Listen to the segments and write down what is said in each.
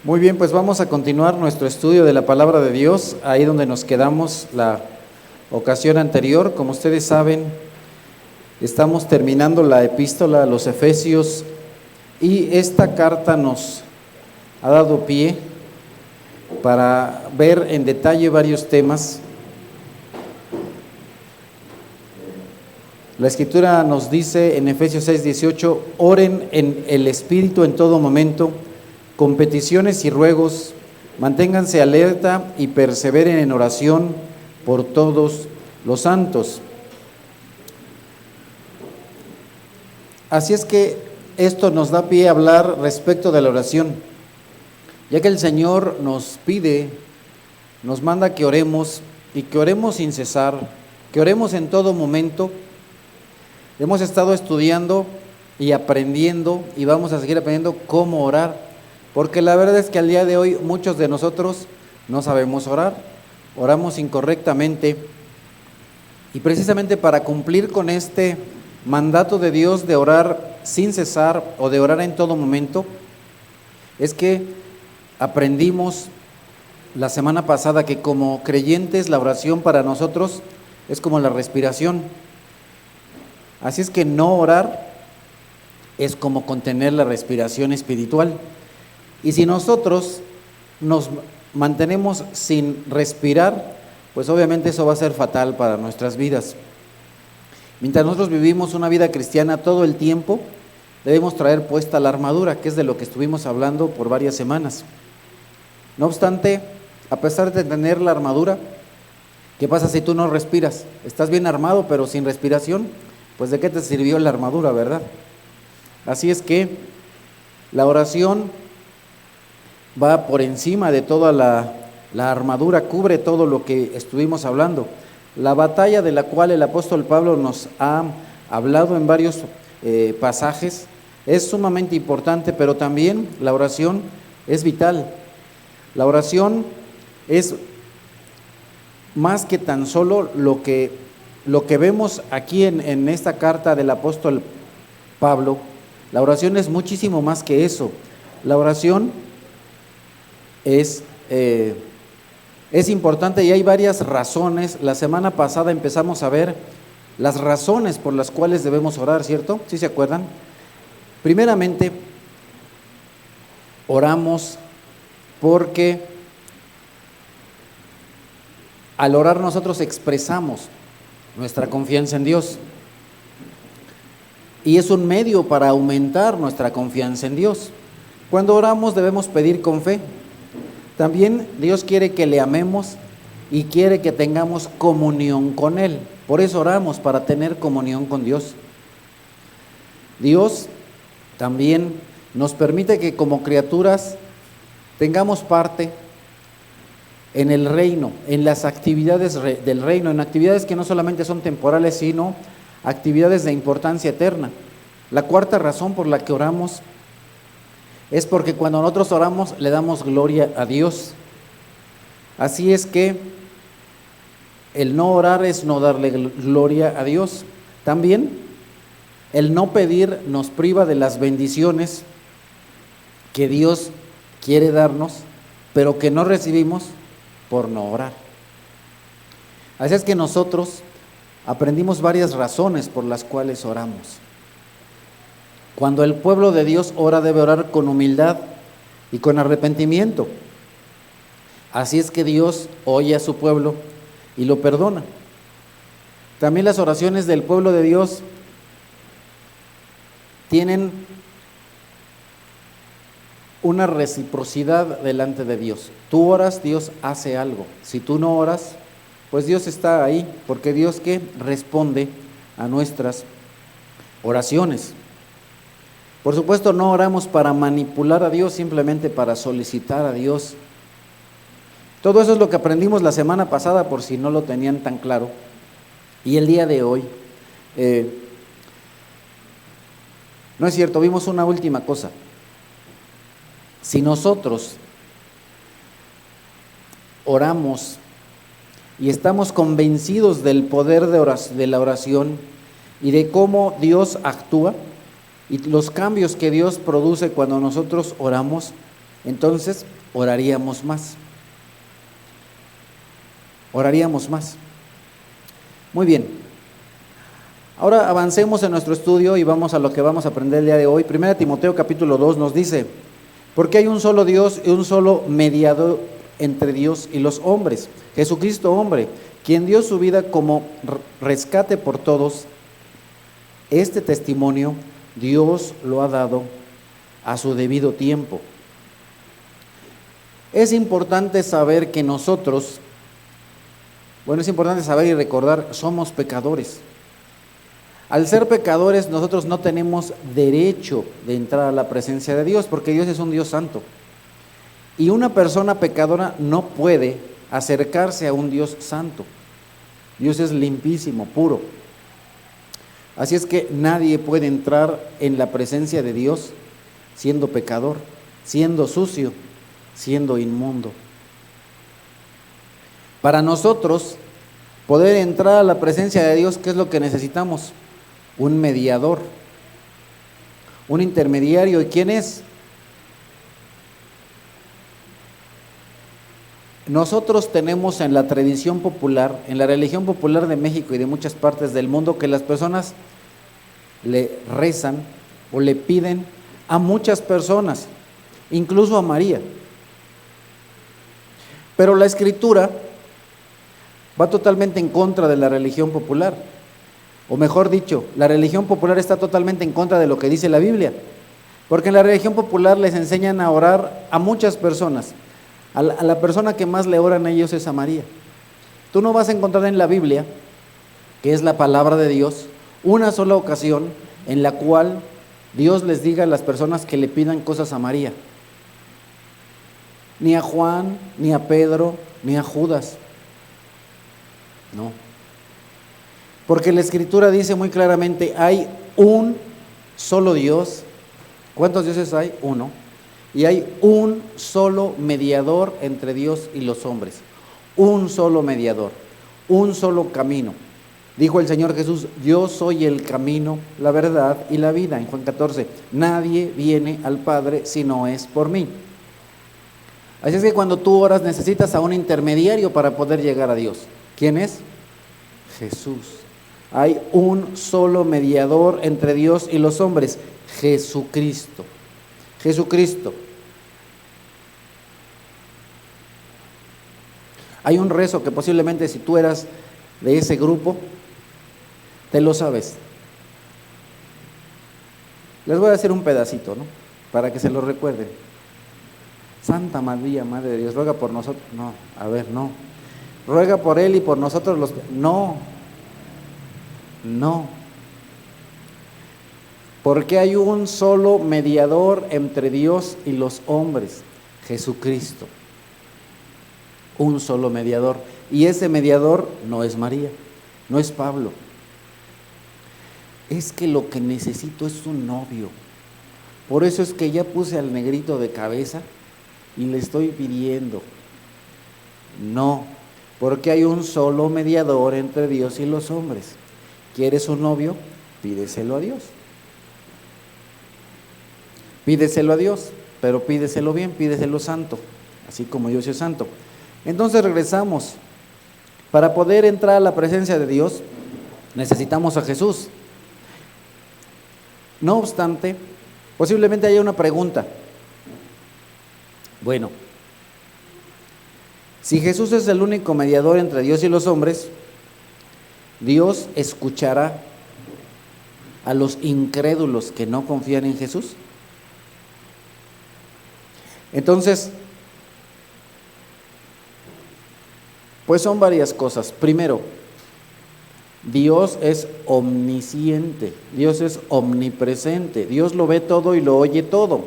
Muy bien, pues vamos a continuar nuestro estudio de la palabra de Dios, ahí donde nos quedamos la ocasión anterior. Como ustedes saben, estamos terminando la epístola a los Efesios y esta carta nos ha dado pie para ver en detalle varios temas. La Escritura nos dice en Efesios 6:18, oren en el Espíritu en todo momento, con peticiones y ruegos, manténganse alerta y perseveren en oración por todos los santos. Así es que esto nos da pie a hablar respecto de la oración, ya que el Señor nos pide, nos manda que oremos y que oremos sin cesar, que oremos en todo momento. Hemos estado estudiando y aprendiendo y vamos a seguir aprendiendo cómo orar. Porque la verdad es que al día de hoy muchos de nosotros no sabemos orar, oramos incorrectamente. Y precisamente para cumplir con este mandato de Dios de orar sin cesar o de orar en todo momento, es que aprendimos la semana pasada que como creyentes la oración para nosotros es como la respiración. Así es que no orar es como contener la respiración espiritual. Y si nosotros nos mantenemos sin respirar, pues obviamente eso va a ser fatal para nuestras vidas. Mientras nosotros vivimos una vida cristiana todo el tiempo, debemos traer puesta la armadura, que es de lo que estuvimos hablando por varias semanas. No obstante, a pesar de tener la armadura, ¿qué pasa si tú no respiras? Estás bien armado, pero sin respiración, pues ¿de qué te sirvió la armadura, verdad? Así es que la oración va por encima de toda la armadura, cubre todo lo que estuvimos hablando. La batalla de la cual el apóstol Pablo nos ha hablado en varios pasajes es sumamente importante, pero también la oración es vital. La oración es más que tan solo lo que vemos aquí en esta carta del apóstol Pablo. La oración es muchísimo más que eso. La oración es importante y hay varias razones. La semana pasada empezamos a ver las razones por las cuales debemos orar, ¿cierto? ¿Sí se acuerdan? Primeramente, oramos porque al orar nosotros expresamos nuestra confianza en Dios y es un medio para aumentar nuestra confianza en Dios. Cuando oramos debemos pedir con fe. También Dios quiere que le amemos y quiere que tengamos comunión con Él. Por eso oramos, para tener comunión con Dios. Dios también nos permite que como criaturas tengamos parte en el reino, en las actividades del reino, en actividades que no solamente son temporales, sino actividades de importancia eterna. La cuarta razón por la que oramos es porque cuando nosotros oramos le damos gloria a Dios. Así es que el no orar es no darle gloria a Dios. También el no pedir nos priva de las bendiciones que Dios quiere darnos, pero que no recibimos por no orar. Así es que nosotros aprendimos varias razones por las cuales oramos. Cuando el pueblo de Dios ora, debe orar con humildad y con arrepentimiento. Así es que Dios oye a su pueblo y lo perdona. También las oraciones del pueblo de Dios tienen una reciprocidad delante de Dios. Tú oras, Dios hace algo. Si tú no oras, pues Dios está ahí, porque Dios ¿qué? Responde a nuestras oraciones. Por supuesto, no oramos para manipular a Dios, simplemente para solicitar a Dios. Todo eso es lo que aprendimos la semana pasada, por si no lo tenían tan claro. Y el día de hoy, no es cierto, vimos una última cosa. Si nosotros oramos y estamos convencidos del poder de la oración y de cómo Dios actúa, y los cambios que Dios produce cuando nosotros oramos, entonces oraríamos más. Oraríamos más. Muy bien. Ahora avancemos en nuestro estudio y vamos a lo que vamos a aprender el día de hoy. 1 Timoteo capítulo 2 nos dice: porque hay un solo Dios y un solo mediador entre Dios y los hombres, Jesucristo hombre, quien dio su vida como rescate por todos. Este testimonio Dios lo ha dado a su debido tiempo. Es importante saber que nosotros, es importante saber y recordar, somos pecadores. Al ser pecadores, nosotros no tenemos derecho de entrar a la presencia de Dios, porque Dios es un Dios santo. Y una persona pecadora no puede acercarse a un Dios santo. Dios es limpísimo, puro. Así es que nadie puede entrar en la presencia de Dios siendo pecador, siendo sucio, siendo inmundo. Para nosotros poder entrar a la presencia de Dios, ¿qué es lo que necesitamos? Un mediador, un intermediario. ¿Y quién es? Nosotros tenemos en la tradición popular, en la religión popular de México y de muchas partes del mundo, que las personas le rezan o le piden a muchas personas, incluso a María. Pero la Escritura va totalmente en contra de la religión popular, o mejor dicho, la religión popular está totalmente en contra de lo que dice la Biblia, porque en la religión popular les enseñan a orar a muchas personas. A la persona que más le oran a ellos es a María. Tú no vas a encontrar en la Biblia, que es la palabra de Dios, una sola ocasión en la cual Dios les diga a las personas que le pidan cosas a María. Ni a Juan, ni a Pedro, ni a Judas. No. Porque la Escritura dice muy claramente, hay un solo Dios. ¿Cuántos dioses hay? Uno. Y hay un solo mediador entre Dios y los hombres. Un solo mediador, un solo camino. Dijo el Señor Jesús: yo soy el camino, la verdad y la vida. En Juan 14, nadie viene al Padre si no es por mí. Así es que cuando tú oras necesitas a un intermediario para poder llegar a Dios. ¿Quién es? Jesús. Hay un solo mediador entre Dios y los hombres, Jesucristo. Jesucristo. Hay un rezo que posiblemente si tú eras de ese grupo, te lo sabes. Les voy a hacer un pedacito, ¿no? Para que se lo recuerden. Santa María, Madre de Dios, ruega por nosotros. No, no. Ruega por Él y por nosotros los... No. Porque hay un solo mediador entre Dios y los hombres, Jesucristo. Un solo mediador. Y ese mediador no es María, no es Pablo. Es que lo que necesito es un novio. Por eso es que ya puse al negrito de cabeza y le estoy pidiendo. No, porque hay un solo mediador entre Dios y los hombres. ¿Quieres un novio? Pídeselo a Dios. Pídeselo a Dios, pero pídeselo bien, pídeselo santo, así como yo soy santo. Entonces regresamos. Para poder entrar a la presencia de Dios, necesitamos a Jesús. No obstante, posiblemente haya una pregunta. Bueno, si Jesús es el único mediador entre Dios y los hombres, ¿Dios escuchará a los incrédulos que no confían en Jesús? Entonces, pues son varias cosas. Primero, Dios es omnisciente, Dios es omnipresente, Dios lo ve todo y lo oye todo.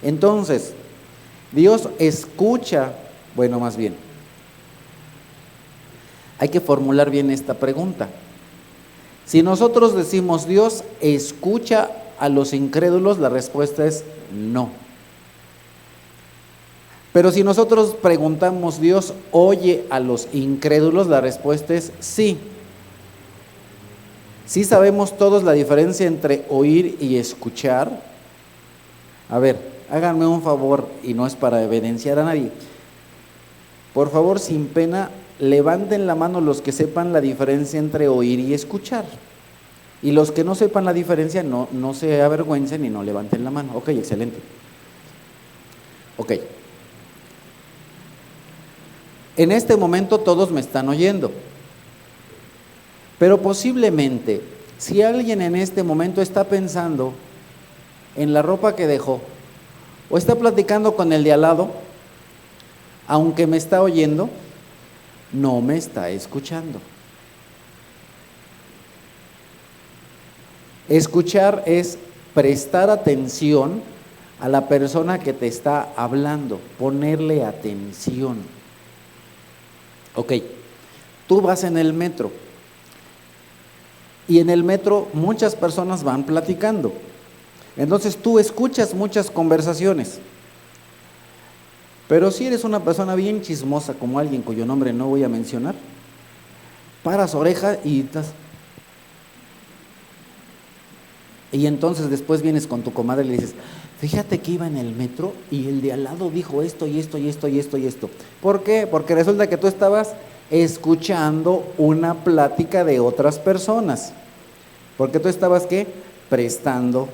Entonces, Dios escucha, más bien, hay que formular bien esta pregunta. Si nosotros decimos Dios escucha a los incrédulos, la respuesta es no. Pero si nosotros preguntamos ¿Dios oye a los incrédulos?, la respuesta es sí. ¿Sí sabemos todos la diferencia entre oír y escuchar? A ver, háganme un favor, y no es para evidenciar a nadie. Por favor, sin pena, levanten la mano los que sepan la diferencia entre oír y escuchar. Y los que no sepan la diferencia, no se avergüencen y no levanten la mano. Ok, excelente. Ok. En este momento todos me están oyendo. Pero posiblemente, si alguien en este momento está pensando en la ropa que dejó, o está platicando con el de al lado, aunque me está oyendo, no me está escuchando. Escuchar es prestar atención a la persona que te está hablando, ponerle atención. Ok, tú vas en el metro y en el metro muchas personas van platicando. Entonces tú escuchas muchas conversaciones. Pero si eres una persona bien chismosa, como alguien cuyo nombre no voy a mencionar, paras oreja y estás. Y entonces después vienes con tu comadre y le dices, fíjate que iba en el metro y el de al lado dijo esto y esto y esto y esto y esto. ¿Por qué? Porque resulta que tú estabas escuchando una plática de otras personas. Porque tú estabas, ¿qué? Prestando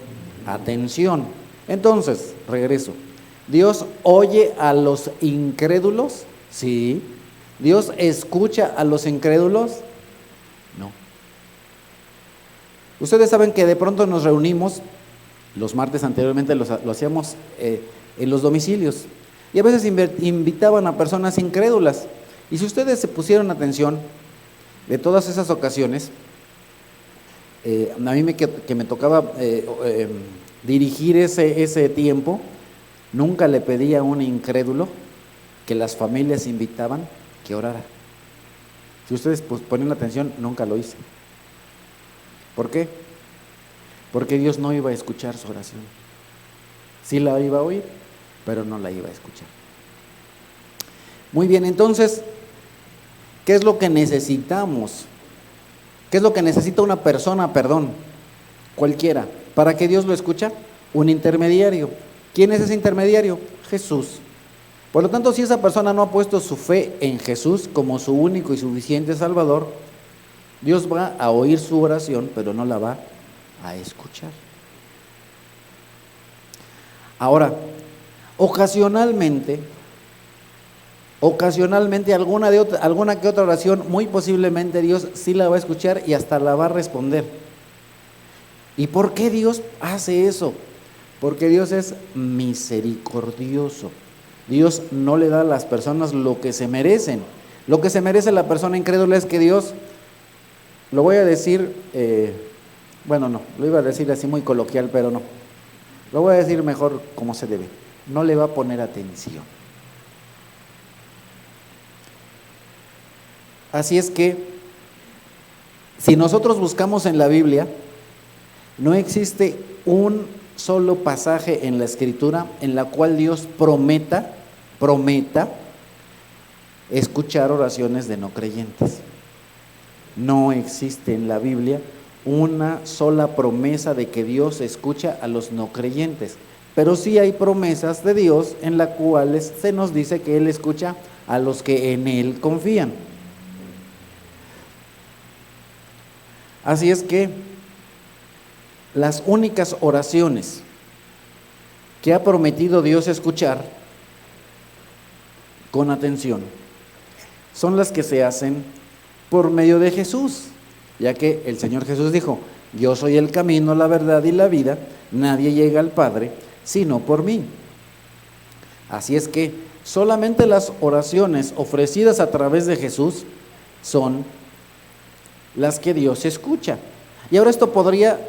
atención. Entonces, regreso. ¿Dios oye a los incrédulos? Sí. ¿Dios escucha a los incrédulos? No. Ustedes saben que de pronto nos reunimos, los martes anteriormente lo hacíamos en los domicilios, y a veces invitaban a personas incrédulas. Y si ustedes se pusieron atención de todas esas ocasiones, a mí que me tocaba dirigir ese tiempo, nunca le pedí a un incrédulo que las familias invitaban que orara. Si ustedes ponen atención, nunca lo hice. ¿Por qué? Porque Dios no iba a escuchar su oración. Sí la iba a oír, pero no la iba a escuchar. Muy bien, entonces, ¿qué es lo que necesitamos? ¿Qué es lo que necesita una persona, cualquiera, para que Dios lo escuche? Un intermediario. ¿Quién es ese intermediario? Jesús. Por lo tanto, si esa persona no ha puesto su fe en Jesús como su único y suficiente Salvador, Dios va a oír su oración, pero no la va a escuchar. Ahora, ocasionalmente alguna que otra oración, muy posiblemente Dios sí la va a escuchar y hasta la va a responder. ¿Y por qué Dios hace eso? Porque Dios es misericordioso. Dios no le da a las personas lo que se merecen. Lo que se merece la persona incrédula es que Dios, lo voy a decir, no, lo iba a decir así muy coloquial, pero no. Lo voy a decir mejor como se debe. No le va a poner atención. Así es que, si nosotros buscamos en la Biblia, no existe un solo pasaje en la Escritura en la cual Dios prometa escuchar oraciones de no creyentes. No existe en la Biblia una sola promesa de que Dios escucha a los no creyentes, pero sí hay promesas de Dios en las cuales se nos dice que Él escucha a los que en Él confían. Así es que las únicas oraciones que ha prometido Dios escuchar con atención son las que se hacen por medio de Jesús, ya que el Señor Jesús dijo: yo soy el camino, la verdad y la vida, nadie llega al Padre sino por mí. Así es que solamente las oraciones ofrecidas a través de Jesús son las que Dios escucha. Y ahora esto podría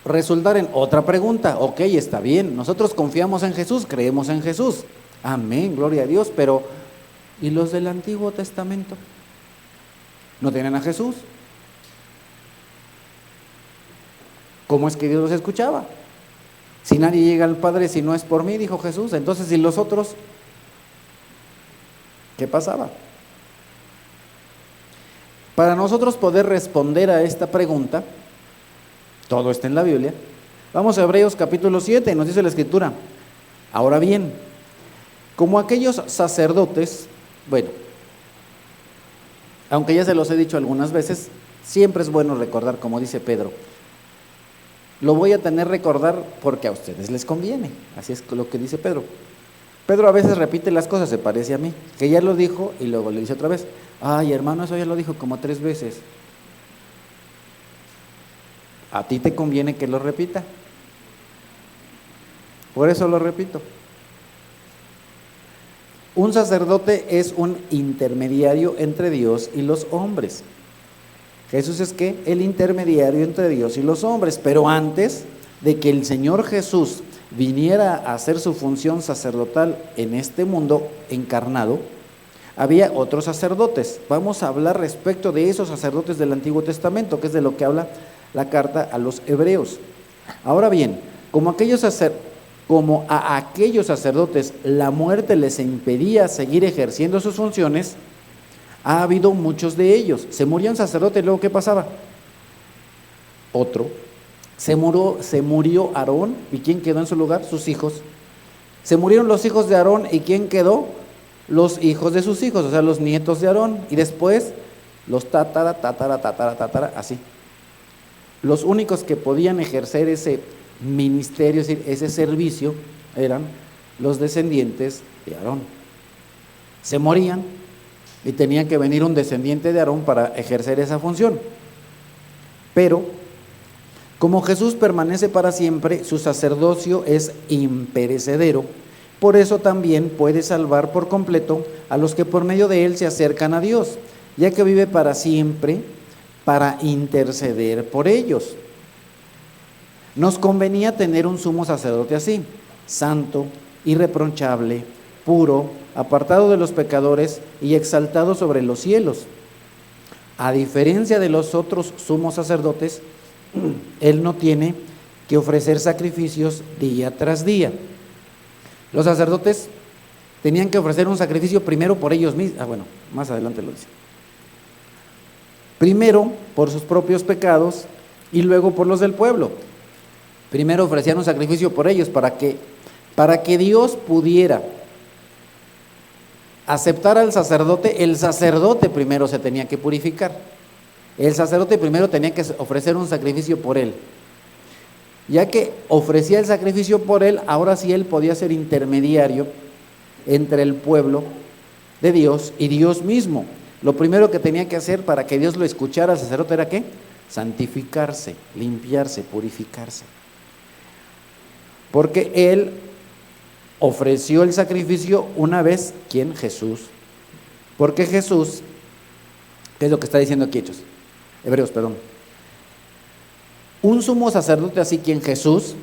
resultar en otra pregunta. Ok, está bien, nosotros confiamos en Jesús, creemos en Jesús, amén, gloria a Dios, pero ¿y los del Antiguo Testamento? ¿No tienen a Jesús? ¿Cómo es que Dios los escuchaba? Si nadie llega al Padre si no es por mí, dijo Jesús. Entonces, ¿y los otros? ¿Qué pasaba? Para nosotros poder responder a esta pregunta, todo está en la Biblia, Vamos a Hebreos capítulo 7, nos dice la Escritura. Ahora bien, como aquellos sacerdotes, bueno, aunque ya se los he dicho algunas veces, siempre es bueno recordar, como dice Pedro. Lo voy a tener recordar porque a ustedes les conviene, así es lo que dice Pedro. Pedro a veces repite las cosas, se parece a mí, que ya lo dijo y luego le dice otra vez, ay hermano, eso ya lo dijo como 3 veces. A ti te conviene que lo repita, por eso lo repito. Un sacerdote es un intermediario entre Dios y los hombres. Jesús es ¿qué? El intermediario entre Dios y los hombres, pero antes de que el Señor Jesús viniera a hacer su función sacerdotal en este mundo encarnado, había otros sacerdotes. Vamos a hablar respecto de esos sacerdotes del Antiguo Testamento, que es de lo que habla la carta a los hebreos. Ahora bien, como a aquellos sacerdotes la muerte les impedía seguir ejerciendo sus funciones, ha habido muchos de ellos. Se moría un sacerdote y luego ¿qué pasaba? Otro. Se murió Aarón, ¿y quién quedó en su lugar? Sus hijos. Se murieron los hijos de Aarón, ¿y quién quedó? Los hijos de sus hijos, o sea, los nietos de Aarón, y después los tatara, así. Los únicos que podían ejercer ese ministerio, es decir, ese servicio, eran los descendientes de Aarón. Se morían y tenía que venir un descendiente de Aarón para ejercer esa función. Pero como Jesús permanece para siempre, su sacerdocio es imperecedero, por eso también puede salvar por completo a los que por medio de él se acercan a Dios, ya que vive para siempre para interceder por ellos. Nos convenía tener un sumo sacerdote así, santo, irreprochable, puro, apartado de los pecadores y exaltado sobre los cielos. A diferencia de los otros sumos sacerdotes, él no tiene que ofrecer sacrificios día tras día. Los sacerdotes tenían que ofrecer un sacrificio primero por ellos mismos. Más adelante lo dice. Primero por sus propios pecados y luego por los del pueblo. Primero ofrecían un sacrificio por ellos para que Dios pudiera aceptar al sacerdote. El sacerdote primero se tenía que purificar. El sacerdote primero tenía que ofrecer un sacrificio por él. Ya que ofrecía el sacrificio por él, ahora sí él podía ser intermediario entre el pueblo de Dios y Dios mismo. Lo primero que tenía que hacer para que Dios lo escuchara al sacerdote era ¿qué? Santificarse, limpiarse, purificarse. Porque él ofreció el sacrificio una vez, ¿quién? Jesús. Porque Jesús, ¿qué es lo que está diciendo aquí Hebreos, perdón. Un sumo sacerdote así, ¿quién? Jesús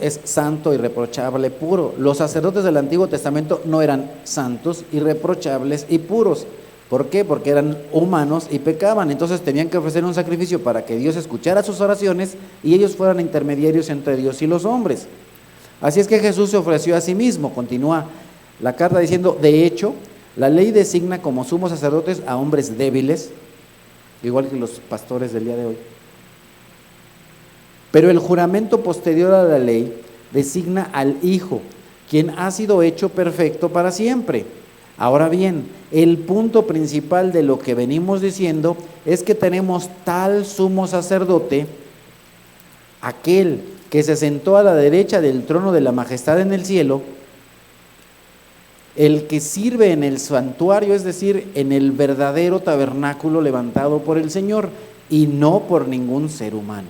es santo, irreprochable, puro. Los sacerdotes del Antiguo Testamento no eran santos, irreprochables y puros. ¿Por qué? Porque eran humanos y pecaban. Entonces tenían que ofrecer un sacrificio para que Dios escuchara sus oraciones y ellos fueran intermediarios entre Dios y los hombres. Así es que Jesús se ofreció a sí mismo. Continúa la carta diciendo, de hecho, la ley designa como sumos sacerdotes a hombres débiles, igual que los pastores del día de hoy. Pero el juramento posterior a la ley designa al Hijo, quien ha sido hecho perfecto para siempre. Ahora bien, el punto principal de lo que venimos diciendo es que tenemos tal sumo sacerdote, aquel que se sentó a la derecha del trono de la majestad en el cielo, el que sirve en el santuario, es decir, en el verdadero tabernáculo levantado por el Señor y no por ningún ser humano.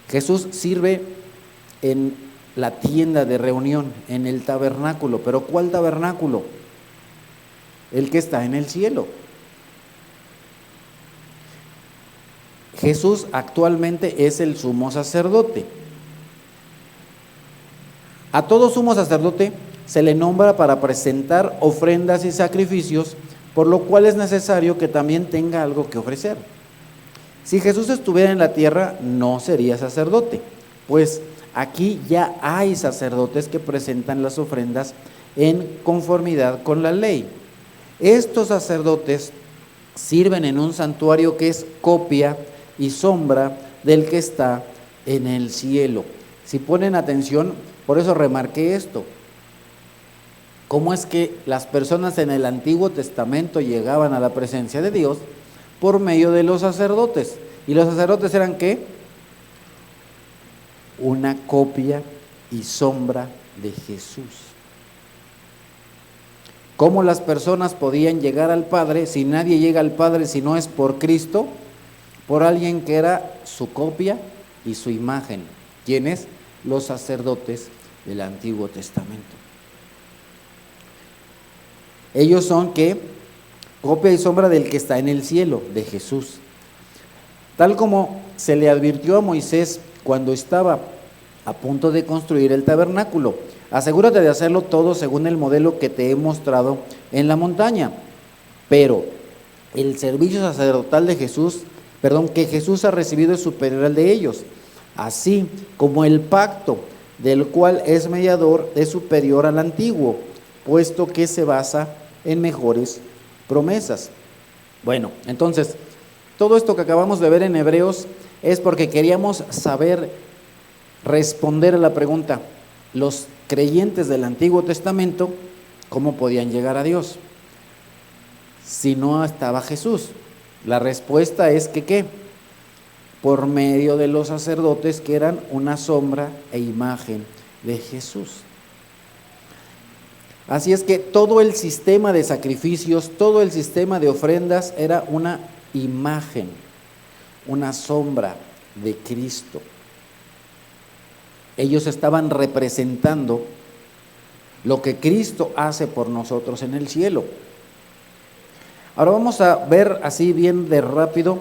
Jesús sirve en la tienda de reunión, en el tabernáculo. ¿Pero cuál tabernáculo? El que está en el cielo. Jesús actualmente es el sumo sacerdote. A todo sumo sacerdote se le nombra para presentar ofrendas y sacrificios, por lo cual es necesario que también tenga algo que ofrecer. Si Jesús estuviera en la tierra, no sería sacerdote, pues aquí ya hay sacerdotes que presentan las ofrendas en conformidad con la ley. Estos sacerdotes sirven en un santuario que es copia y sombra del que está en el cielo. Si ponen atención, por eso remarqué esto. ¿Cómo es que las personas en el Antiguo Testamento llegaban a la presencia de Dios? Por medio de los sacerdotes. ¿Y los sacerdotes eran qué? Una copia y sombra de Jesús. ¿Cómo las personas podían llegar al Padre si nadie llega al Padre si no es por Cristo? Por alguien que era su copia y su imagen. ¿Quiénes? Los sacerdotes del Antiguo Testamento. Ellos son ¿qué? Copia y sombra del que está en el cielo, de Jesús. Tal como se le advirtió a Moisés cuando estaba a punto de construir el tabernáculo: asegúrate de hacerlo todo según el modelo que te he mostrado en la montaña. Pero el servicio sacerdotal de Jesús, que Jesús ha recibido es superior al de ellos, así como el pacto del cual es mediador es superior al antiguo, puesto que se basa en mejores promesas. Bueno, entonces, todo esto que acabamos de ver en Hebreos es porque queríamos saber responder a la pregunta: los creyentes del Antiguo Testamento, ¿cómo podían llegar a Dios si no estaba Jesús? La respuesta es que ¿qué? Por medio de los sacerdotes, que eran una sombra e imagen de Jesús. Así es que todo el sistema de sacrificios, todo el sistema de ofrendas era una imagen, una sombra de Cristo. Ellos estaban representando lo que Cristo hace por nosotros en el cielo. Ahora vamos a ver así bien de rápido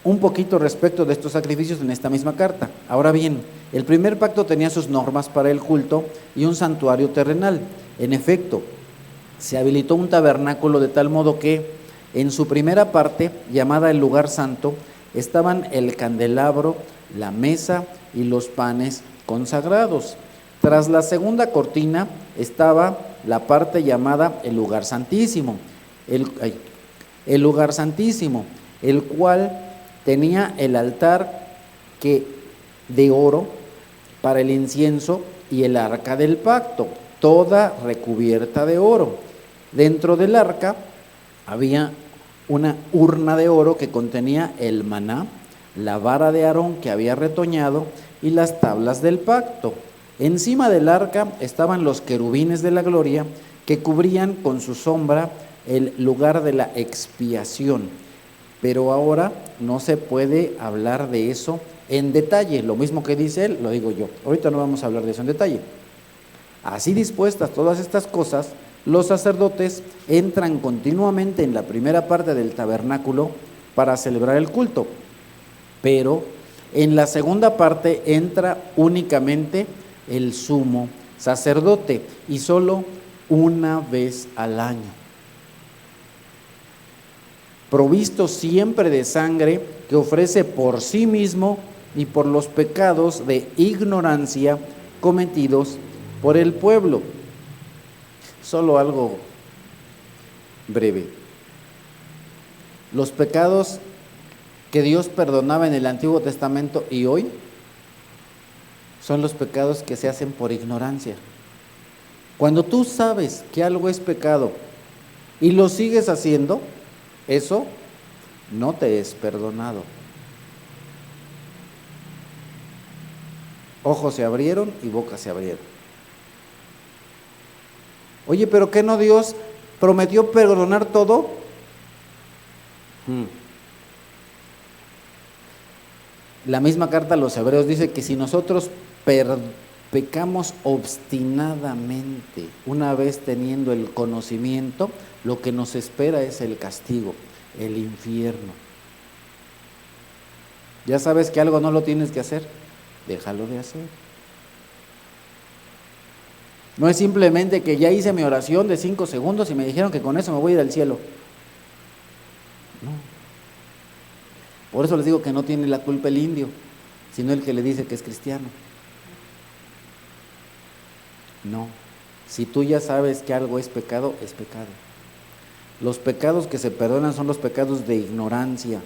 un poquito respecto de estos sacrificios en esta misma carta. Ahora bien, el primer pacto tenía sus normas para el culto y un santuario terrenal. En efecto, se habilitó un tabernáculo de tal modo que en su primera parte, llamada el lugar santo, estaban el candelabro, la mesa y los panes consagrados. Tras la segunda cortina estaba la parte llamada el lugar santísimo, el lugar santísimo, el cual tenía el altar de oro para el incienso y el arca del pacto, toda recubierta de oro. Dentro del arca había una urna de oro que contenía el maná, la vara de Aarón que había retoñado y las tablas del pacto. Encima del arca estaban los querubines de la gloria que cubrían con su sombra el lugar de la expiación. Pero ahora no se puede hablar de eso en detalle. Lo mismo que dice él, lo digo yo. Ahorita no vamos a hablar de eso en detalle. Así dispuestas todas estas cosas, los sacerdotes entran continuamente en la primera parte del tabernáculo para celebrar el culto. Pero en la segunda parte entra únicamente el sumo sacerdote y solo una vez al año, provisto siempre de sangre que ofrece por sí mismo y por los pecados de ignorancia cometidos por el pueblo. Solo algo breve. Los pecados que Dios perdonaba en el Antiguo Testamento y hoy son los pecados que se hacen por ignorancia. Cuando tú sabes que algo es pecado y lo sigues haciendo, eso no te es perdonado. Ojos se abrieron y bocas se abrieron. Oye, ¿pero qué no Dios prometió perdonar todo? La misma carta a los Hebreos dice que si nosotros pecamos obstinadamente, una vez teniendo el conocimiento, lo que nos espera es el castigo, el infierno. Ya sabes que algo no lo tienes que hacer, déjalo de hacer. No es simplemente que ya hice mi oración de 5 segundos y me dijeron que con eso me voy a ir al cielo. No. Por eso les digo que no tiene la culpa el indio, sino el que le dice que es cristiano. No, si tú ya sabes que algo es pecado, es pecado. Los pecados que se perdonan son los pecados de ignorancia,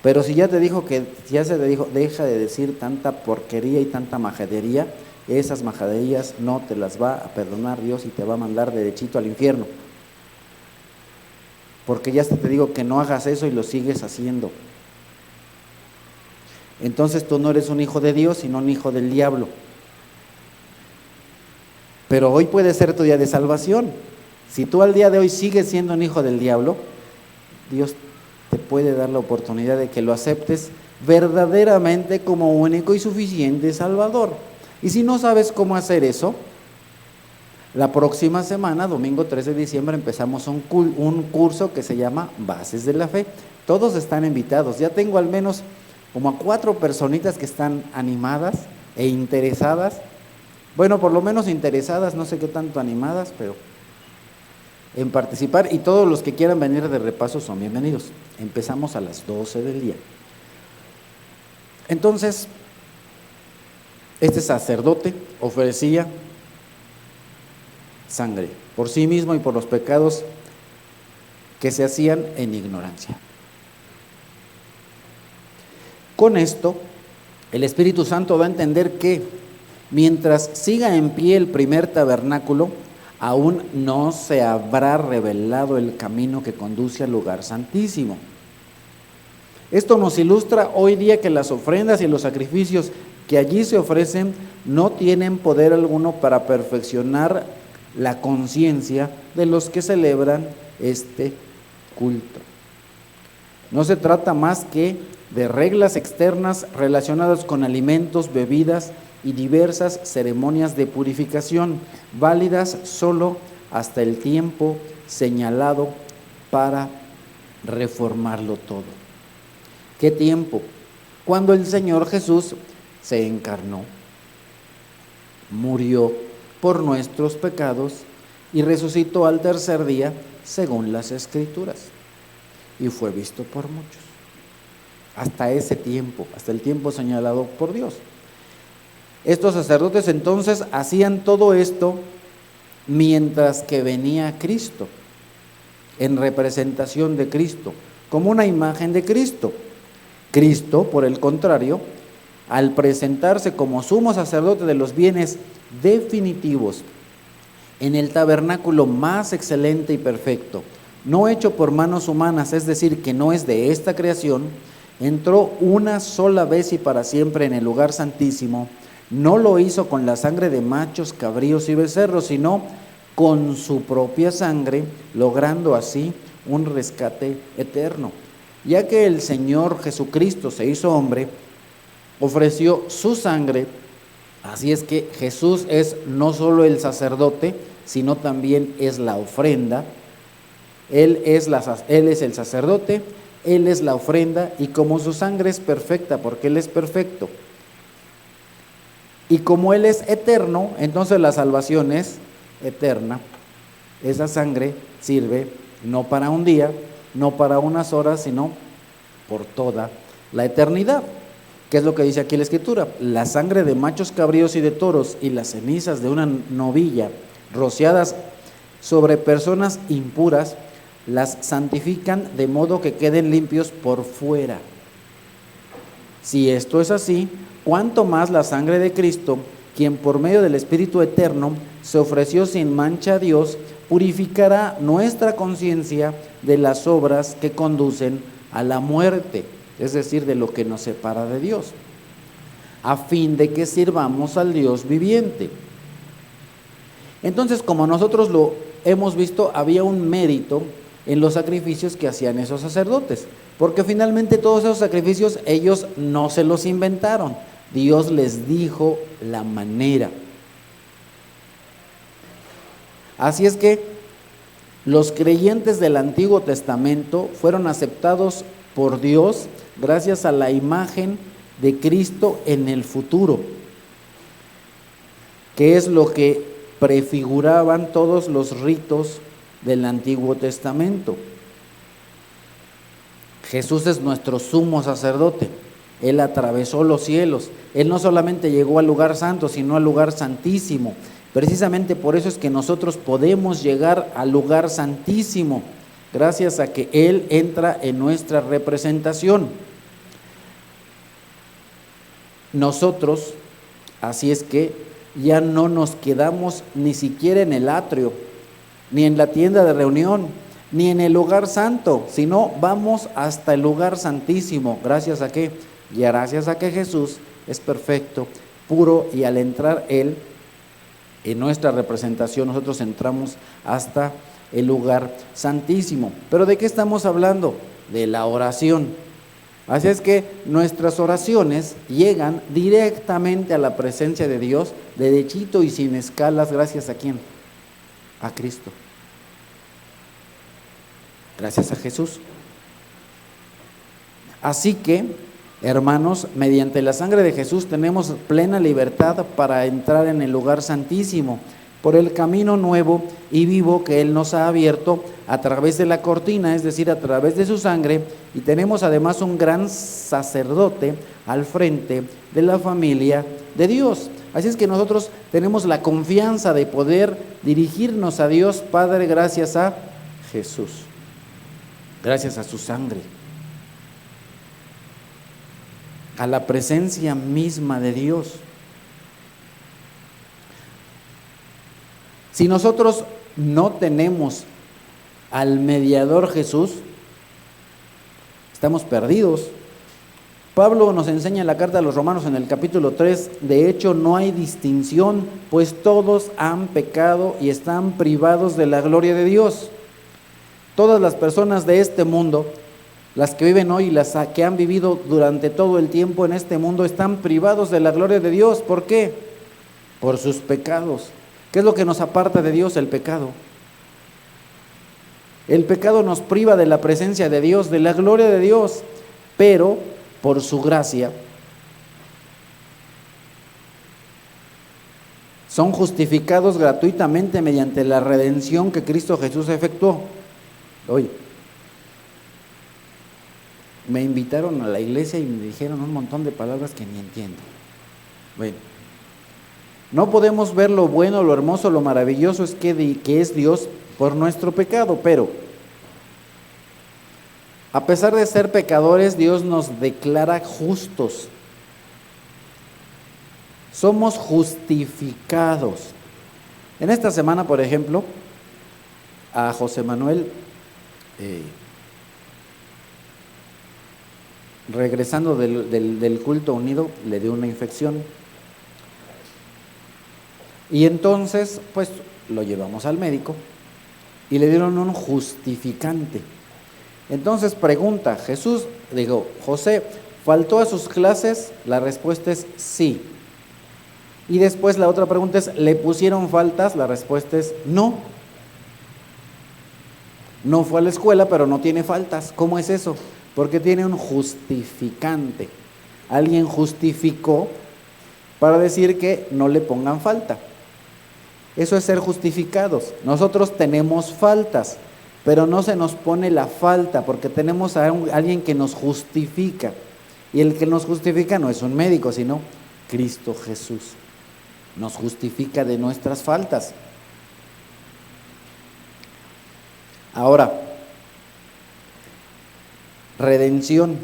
Pero si ya te dijo ya se te dijo, deja de decir tanta porquería y tanta majadería, esas majaderías no te las va a perdonar Dios y te va a mandar derechito al infierno. Porque ya te digo que no hagas eso y lo sigues haciendo. Entonces tú no eres un hijo de Dios, sino un hijo del diablo. Pero hoy puede ser tu día de salvación. Si tú al día de hoy sigues siendo un hijo del diablo, Dios te puede dar la oportunidad de que lo aceptes verdaderamente como único y suficiente Salvador. Y si no sabes cómo hacer eso, la próxima semana, domingo 3 de diciembre, empezamos un curso que se llama Bases de la Fe. Todos están invitados. Ya tengo al menos como a 4 personitas que están animadas e interesadas. Bueno, por lo menos interesadas, no sé qué tanto animadas, pero en participar, y todos los que quieran venir de repaso son bienvenidos. Empezamos a las 12 del día. Entonces, este sacerdote ofrecía sangre por sí mismo y por los pecados que se hacían en ignorancia. Con esto, el Espíritu Santo da a entender que mientras siga en pie el primer tabernáculo, aún no se habrá revelado el camino que conduce al lugar santísimo. Esto nos ilustra hoy día que las ofrendas y los sacrificios que allí se ofrecen no tienen poder alguno para perfeccionar la conciencia de los que celebran este culto. No se trata más que de reglas externas relacionadas con alimentos, bebidas y diversas ceremonias de purificación, válidas solo hasta el tiempo señalado para reformarlo todo. ¿Qué tiempo? Cuando el Señor Jesús se encarnó, murió por nuestros pecados y resucitó al tercer día según las Escrituras, y fue visto por muchos. Hasta ese tiempo, hasta el tiempo señalado por Dios. Estos sacerdotes entonces hacían todo esto mientras que venía Cristo, en representación de Cristo, como una imagen de Cristo. Cristo, por el contrario, al presentarse como sumo sacerdote de los bienes definitivos en el tabernáculo más excelente y perfecto, no hecho por manos humanas, es decir, que no es de esta creación, entró una sola vez y para siempre en el lugar santísimo. No lo hizo con la sangre de machos, cabríos y becerros, sino con su propia sangre, logrando así un rescate eterno. Ya que el Señor Jesucristo se hizo hombre, ofreció su sangre, así es que Jesús es no solo el sacerdote, sino también es la ofrenda. Él es el sacerdote, Él es la ofrenda, y como su sangre es perfecta, porque Él es perfecto, y como Él es eterno, entonces la salvación es eterna. Esa sangre sirve no para un día, no para unas horas, sino por toda la eternidad. ¿Qué es lo que dice aquí la Escritura? La sangre de machos cabríos y de toros y las cenizas de una novilla rociadas sobre personas impuras las santifican de modo que queden limpios por fuera. Si esto es así, cuánto más la sangre de Cristo, quien por medio del Espíritu Eterno se ofreció sin mancha a Dios, purificará nuestra conciencia de las obras que conducen a la muerte, es decir, de lo que nos separa de Dios, a fin de que sirvamos al Dios viviente. Entonces, como nosotros lo hemos visto, había un mérito en los sacrificios que hacían esos sacerdotes, porque finalmente todos esos sacrificios ellos no se los inventaron, Dios les dijo la manera. Así es que los creyentes del Antiguo Testamento fueron aceptados por Dios gracias a la imagen de Cristo en el futuro, que es lo que prefiguraban todos los ritos del Antiguo Testamento. Jesús es nuestro sumo sacerdote. Él atravesó los cielos. Él no solamente llegó al lugar santo, sino al lugar santísimo. Precisamente por eso es que nosotros podemos llegar al lugar santísimo, gracias a que Él entra en nuestra representación. nosotros, así es que ya no nos quedamos ni siquiera en el atrio, ni en la tienda de reunión, ni en el lugar santo, sino vamos hasta el lugar santísimo. ¿Gracias a qué? Y gracias a que Jesús es perfecto, puro, y al entrar Él en nuestra representación, nosotros entramos hasta el lugar santísimo. ¿Pero de qué estamos hablando? De la oración. Así es que nuestras oraciones llegan directamente a la presencia de Dios, derechito y sin escalas. ¿Gracias a quién? A Cristo. Gracias a Jesús. Así que, hermanos, mediante la sangre de Jesús tenemos plena libertad para entrar en el lugar santísimo, por el camino nuevo y vivo que Él nos ha abierto a través de la cortina, es decir, a través de su sangre, y tenemos además un gran sacerdote al frente de la familia de Dios. Así es que nosotros tenemos la confianza de poder dirigirnos a Dios Padre gracias a Jesús, gracias a su sangre, a la presencia misma de Dios. Si nosotros no tenemos al mediador Jesús, estamos perdidos. Pablo nos enseña en la carta a los Romanos en el capítulo 3, de hecho no hay distinción, pues todos han pecado y están privados de la gloria de Dios. Todas las personas de este mundo, las que viven hoy y las que han vivido durante todo el tiempo en este mundo, están privados de la gloria de Dios. ¿Por qué? Por sus pecados. ¿Qué es lo que nos aparta de Dios? El pecado. El pecado nos priva de la presencia de Dios, de la gloria de Dios, pero por su gracia son justificados gratuitamente mediante la redención que Cristo Jesús efectuó. Oye, me invitaron a la iglesia y me dijeron un montón de palabras que ni entiendo. Bueno, no podemos ver lo bueno, lo hermoso, lo maravilloso que es Dios por nuestro pecado, pero a pesar de ser pecadores, Dios nos declara justos. Somos justificados. En esta semana, por ejemplo, a José Manuel, regresando del culto unido, le dio una infección. Y entonces, pues, lo llevamos al médico y le dieron un justificante. Entonces pregunta, Jesús, digo, José, ¿faltó a sus clases? La respuesta es sí. Y después la otra pregunta es, ¿le pusieron faltas? La respuesta es no. No fue a la escuela, pero no tiene faltas. ¿Cómo es eso? Porque tiene un justificante. Alguien justificó para decir que no le pongan falta. Eso es ser justificados. Nosotros tenemos faltas, pero no se nos pone la falta porque tenemos a alguien que nos justifica. Y el que nos justifica no es un médico, sino Cristo Jesús. Nos justifica de nuestras faltas. Ahora, redención.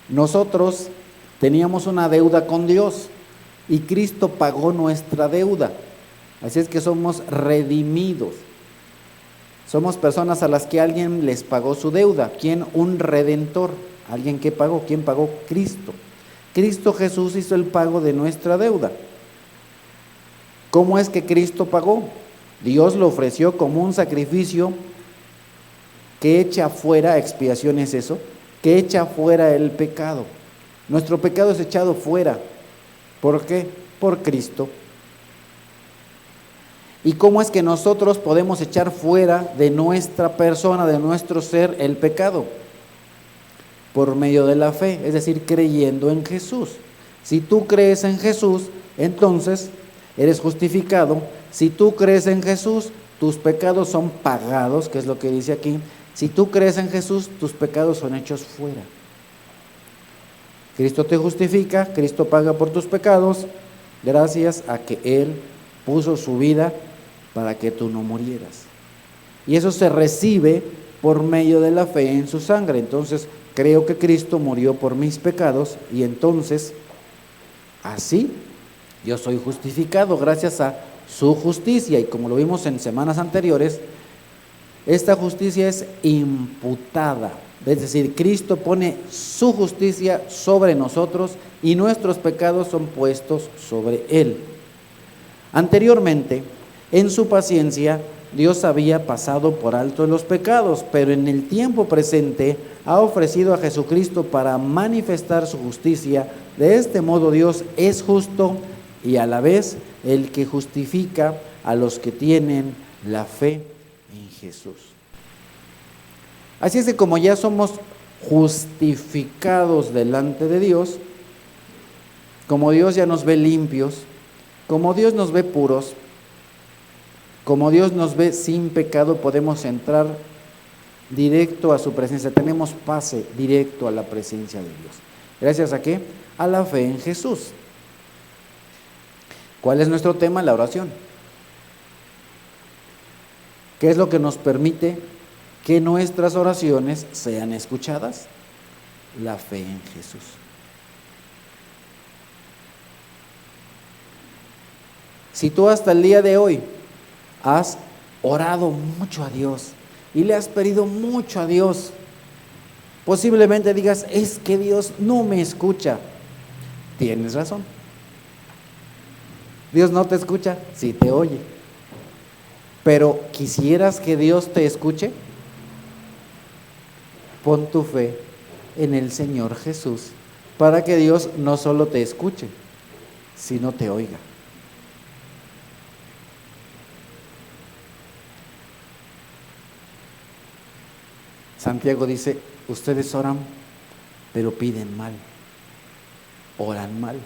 Nosotros teníamos una deuda con Dios y Cristo pagó nuestra deuda. Así es que somos redimidos. Somos personas a las que alguien les pagó su deuda. ¿Quién? Un redentor. ¿Alguien que pagó? ¿Quién pagó? Cristo. Cristo Jesús hizo el pago de nuestra deuda. ¿Cómo es que Cristo pagó? Dios lo ofreció como un sacrificio que echa fuera, expiación es eso, que echa fuera el pecado. Nuestro pecado es echado fuera. ¿Por qué? Por Cristo. ¿Y cómo es que nosotros podemos echar fuera de nuestra persona, de nuestro ser, el pecado? Por medio de la fe, es decir, creyendo en Jesús. Si tú crees en Jesús, entonces eres justificado. Si tú crees en Jesús, tus pecados son pagados, que es lo que dice aquí. Si tú crees en Jesús, tus pecados son hechos fuera. Cristo te justifica, Cristo paga por tus pecados, gracias a que Él puso su vida para que tú no murieras. Y eso se recibe por medio de la fe en su sangre. Entonces, creo que Cristo murió por mis pecados y entonces, así, yo soy justificado gracias a su justicia. Y como lo vimos en semanas anteriores, esta justicia es imputada. Es decir, Cristo pone su justicia sobre nosotros y nuestros pecados son puestos sobre Él. Anteriormente, en su paciencia, Dios había pasado por alto los pecados, pero en el tiempo presente ha ofrecido a Jesucristo para manifestar su justicia. De este modo Dios es justo y a la vez el que justifica a los que tienen la fe en Jesús. Así es que como ya somos justificados delante de Dios, como Dios ya nos ve limpios, como Dios nos ve puros, como Dios nos ve sin pecado, podemos entrar directo a su presencia. Tenemos pase directo a la presencia de Dios. ¿Gracias a qué? A la fe en Jesús. ¿Cuál es nuestro tema? La oración. ¿Qué es lo que nos permite que nuestras oraciones sean escuchadas? La fe en Jesús. Si tú hasta el día de hoy has orado mucho a Dios y le has pedido mucho a Dios, posiblemente digas, es que Dios no me escucha. Tienes razón. Dios no te escucha, sí te oye. Pero ¿quisieras que Dios te escuche? Pon tu fe en el Señor Jesús para que Dios no solo te escuche, sino te oiga. Santiago dice, ustedes oran, pero piden mal, oran mal,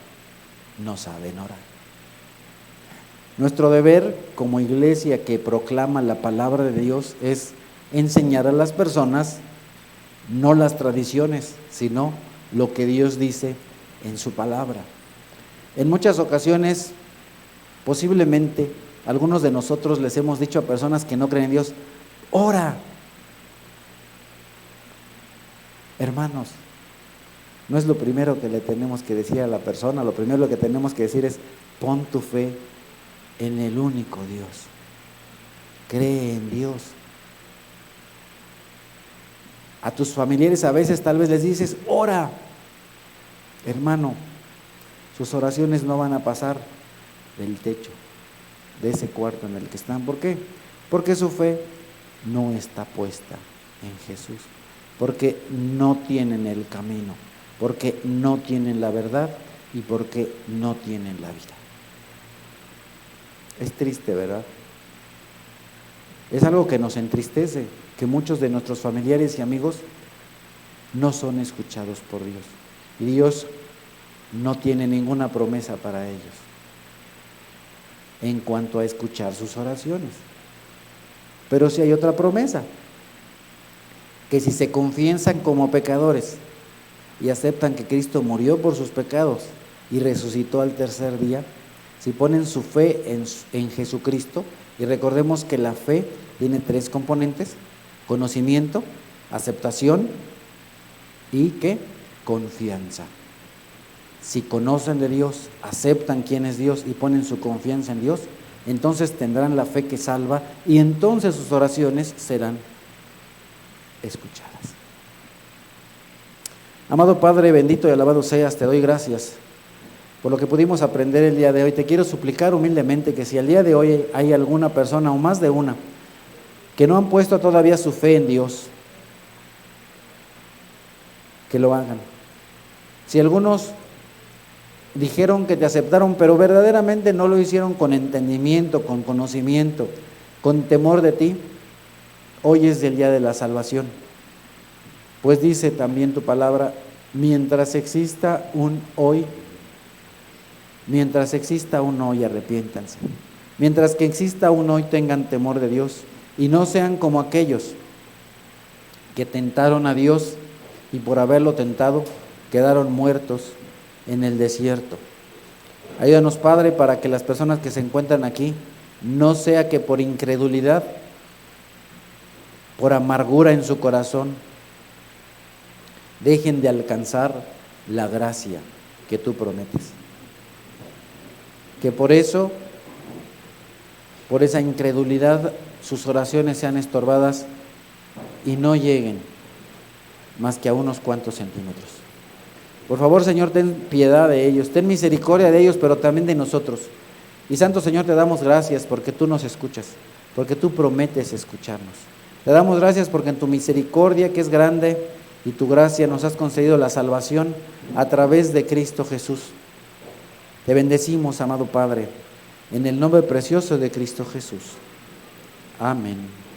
no saben orar. Nuestro deber como iglesia que proclama la palabra de Dios es enseñar a las personas no las tradiciones, sino lo que Dios dice en su palabra. En muchas ocasiones, posiblemente, algunos de nosotros les hemos dicho a personas que no creen en Dios, ora. Hermanos, no es lo primero que le tenemos que decir a la persona, lo primero que tenemos que decir es, pon tu fe en el único Dios, cree en Dios. A tus familiares a veces tal vez les dices, ora. Hermano, sus oraciones no van a pasar del techo, de ese cuarto en el que están. ¿Por qué? Porque su fe no está puesta en Jesús, porque no tienen el camino, porque no tienen la verdad y porque no tienen la vida. Es triste, ¿verdad? Es algo que nos entristece, que muchos de nuestros familiares y amigos no son escuchados por Dios. Y Dios no tiene ninguna promesa para ellos en cuanto a escuchar sus oraciones. Pero sí hay otra promesa, que si se confiesan como pecadores y aceptan que Cristo murió por sus pecados y resucitó al tercer día, si ponen su fe en Jesucristo, y recordemos que la fe tiene 3 componentes: conocimiento, aceptación y ¿qué? Confianza. Si conocen de Dios, aceptan quién es Dios y ponen su confianza en Dios, entonces tendrán la fe que salva y entonces sus oraciones serán escuchadas. Amado Padre, bendito y alabado seas, te doy gracias por lo que pudimos aprender el día de hoy. Te quiero suplicar humildemente que si al día de hoy hay alguna persona o más de una que no han puesto todavía su fe en Dios, que lo hagan. Si algunos dijeron que te aceptaron, pero verdaderamente no lo hicieron con entendimiento, con conocimiento, con temor de ti, hoy es el día de la salvación. Pues dice también tu palabra, mientras exista un hoy, arrepiéntanse. Mientras que exista un hoy, tengan temor de Dios y no sean como aquellos que tentaron a Dios y por haberlo tentado quedaron muertos en el desierto. Ayúdanos, Padre, para que las personas que se encuentran aquí, no sea que por incredulidad, por amargura en su corazón, dejen de alcanzar la gracia que tú prometes. Que por eso, por esa incredulidad, sus oraciones sean estorbadas y no lleguen más que a unos cuantos centímetros. Por favor, Señor, ten piedad de ellos, ten misericordia de ellos, pero también de nosotros. Y Santo Señor, te damos gracias porque tú nos escuchas, porque tú prometes escucharnos. Te damos gracias porque en tu misericordia, que es grande, y tu gracia nos has concedido la salvación a través de Cristo Jesús. Te bendecimos, amado Padre, en el nombre precioso de Cristo Jesús. Amén.